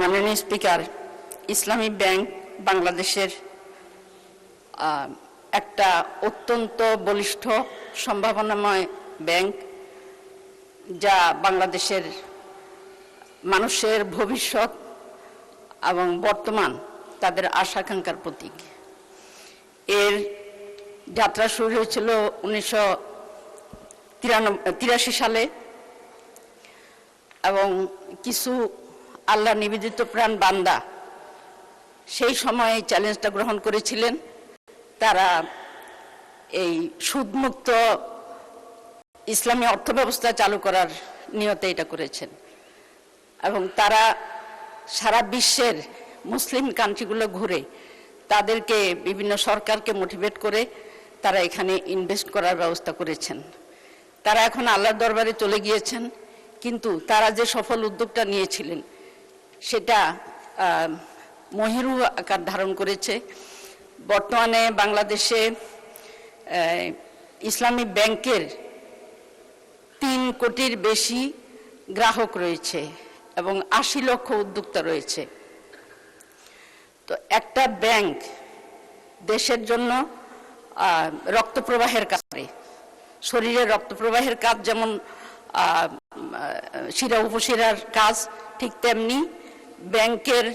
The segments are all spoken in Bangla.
মাননীয় স্পিকার, ইসলামী ব্যাংক বাংলাদেশের একটা অত্যন্ত বলিষ্ঠ সম্ভাবনাময় ব্যাংক, যা বাংলাদেশের মানুষের ভবিষ্যৎ এবং বর্তমান তাদের আশা-আকাঙ্ক্ষার প্রতীক। এর যাত্রা শুরু হয়েছিল 1983 সালে এবং কিছু আল্লাহ নিবেদিত প্রাণ বান্দা সেই সময় চ্যালেঞ্জটা গ্রহণ করেছিলেন। তারা এই সুদমুক্ত ইসলামী অর্থব্যবস্থা চালু করার নিয়তে এটা করেছেন এবং তারা সারা বিশ্বের মুসলিম কান্ট্রিগুলো ঘুরে তাদেরকে বিভিন্ন সরকারকে মোটিভেট করে তারা এখানে ইনভেস্ট করার ব্যবস্থা করেছেন। তারা এখন আল্লাহর দরবারে চলে গিয়েছেন, কিন্তু তারা যে সফল উদ্যোগটা নিয়েছিলেন সেটা মহিরু আকার ধারণ করেছে। বর্তমানে বাংলাদেশে ইসলামী ব্যাংকের 3 কোটির বেশি গ্রাহক রয়েছে এবং 80 লক্ষ উদ্যোক্তা রয়েছে। তো একটা ব্যাংক দেশের জন্য রক্ত প্রবাহের কাজ করে। শরীরের রক্ত প্রবাহের কাজ যেমন শিরা উপশিরার কাজ, ঠিক তেমনি ব্যাংকের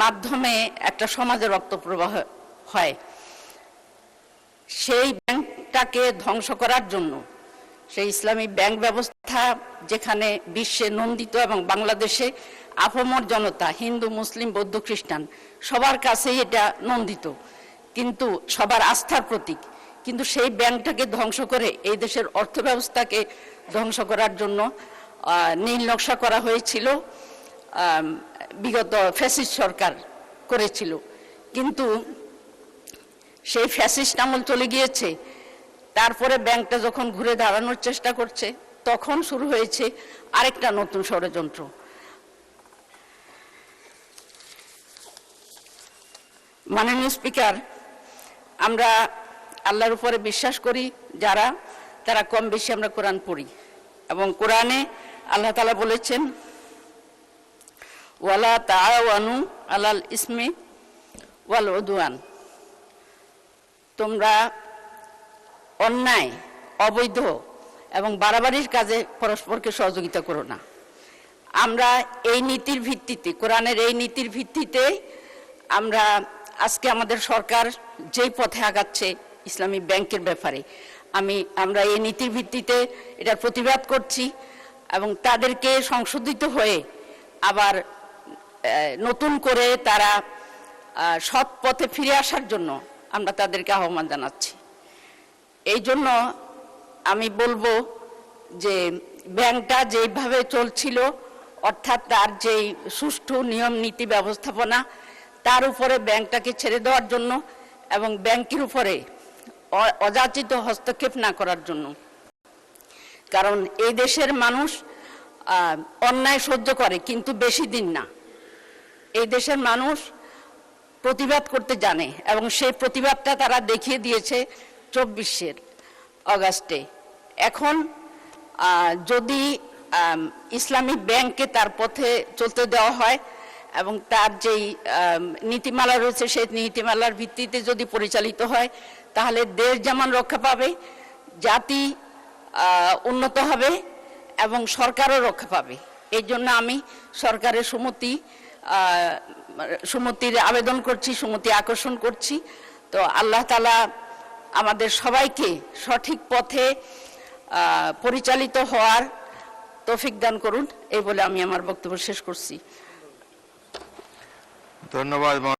মাধ্যমে একটা সমাজের রক্ত প্রবাহ হয়। সেই ব্যাংকটাকে ধ্বংস করার জন্য সেই ইসলামী ব্যাংক ব্যবস্থা, যেখানে বিশ্বে নন্দিত এবং বাংলাদেশে আপামর জনতা, হিন্দু, মুসলিম, বৌদ্ধ, খ্রিস্টান সবার কাছেই এটা নন্দিত, কিন্তু সবার আস্থার প্রতীক, কিন্তু সেই ব্যাংকটাকে ধ্বংস করে এই দেশের অর্থব্যবস্থাকে ধ্বংস করার জন্য নীল নকশা করা হয়েছিল, বিগত ফ্যাসিস্ট সরকার করেছিল। কিন্তু সেই ফ্যাসিস্ট আমল চলে গিয়েছে। তারপরে ব্যাংকটা যখন ঘুরে দাঁড়ানোর চেষ্টা করছে, তখন শুরু হয়েছে আরেকটা নতুন ষড়যন্ত্র। মাননীয় স্পিকার, আমরা আল্লাহর উপরে বিশ্বাস করি যারা, তারা কম বেশি আমরা কোরআন পড়ি এবং কোরআনে আল্লাহ তাআলা বলেছেন, ওয়ালা তাআওয়ানু আলাল ইসমি ওয়াল উদওয়ান, তোমরা অন্যায়, অবৈধ এবং বাড়াবাড়ির কাজে পরস্পরকে সহযোগিতা করো না। আমরা এই নীতির ভিত্তিতে, কোরআনের এই নীতির ভিত্তিতে আমরা আজকে আমাদের সরকার যেই পথে আগাচ্ছে ইসলামী ব্যাংকের ব্যাপারে, আমরা এই নীতির ভিত্তিতে এটার প্রতিবাদ করছি এবং তাদেরকে সংশোধিত হয়ে আবার নতুন করে তারা সৎ পথে ফিরে আসার জন্য আমরা তাদেরকে আহ্বান জানাচ্ছি। এই জন্য আমি বলবো যে ব্যাংকটা যেভাবে চলছিল, অর্থাৎ তার যেই সুষ্ঠু নিয়ম নীতি ব্যবস্থাপনা, তার উপরে ব্যাংকটাকে ছেড়ে দেওয়ার জন্য এবং ব্যাংকের উপরে অযাচিত হস্তক্ষেপ না করার জন্য। কারণ এই দেশের মানুষ অন্যায় সহ্য করে, কিন্তু বেশি দিন না। এই দেশের মানুষ প্রতিবাদ করতে জানে এবং সেই প্রতিবাদটা তারা দেখিয়ে দিয়েছে 24 অগাস্টে। এখন যদি ইসলামী ব্যাংককে তার পথে চলতে দেওয়া হয় এবং তার যেই নীতিমালা রয়েছে সেই নীতিমালার ভিত্তিতে যদি পরিচালিত হয়, তাহলে দেশ যেমন রক্ষা পাবে, জাতি উন্নত হবে এবং সরকারও রক্ষা পাবে। এই জন্য আমি সরকারের সুমতির আবেদন করছি, সুমতি আকর্ষণ করছি। তো আল্লাহ তাআলা আমাদের সবাইকে সঠিক পথে পরিচালিত হওয়ার তৌফিক দান করুন, এই বলে আমি আমার বক্তব্য শেষ করছি। ধন্যবাদ।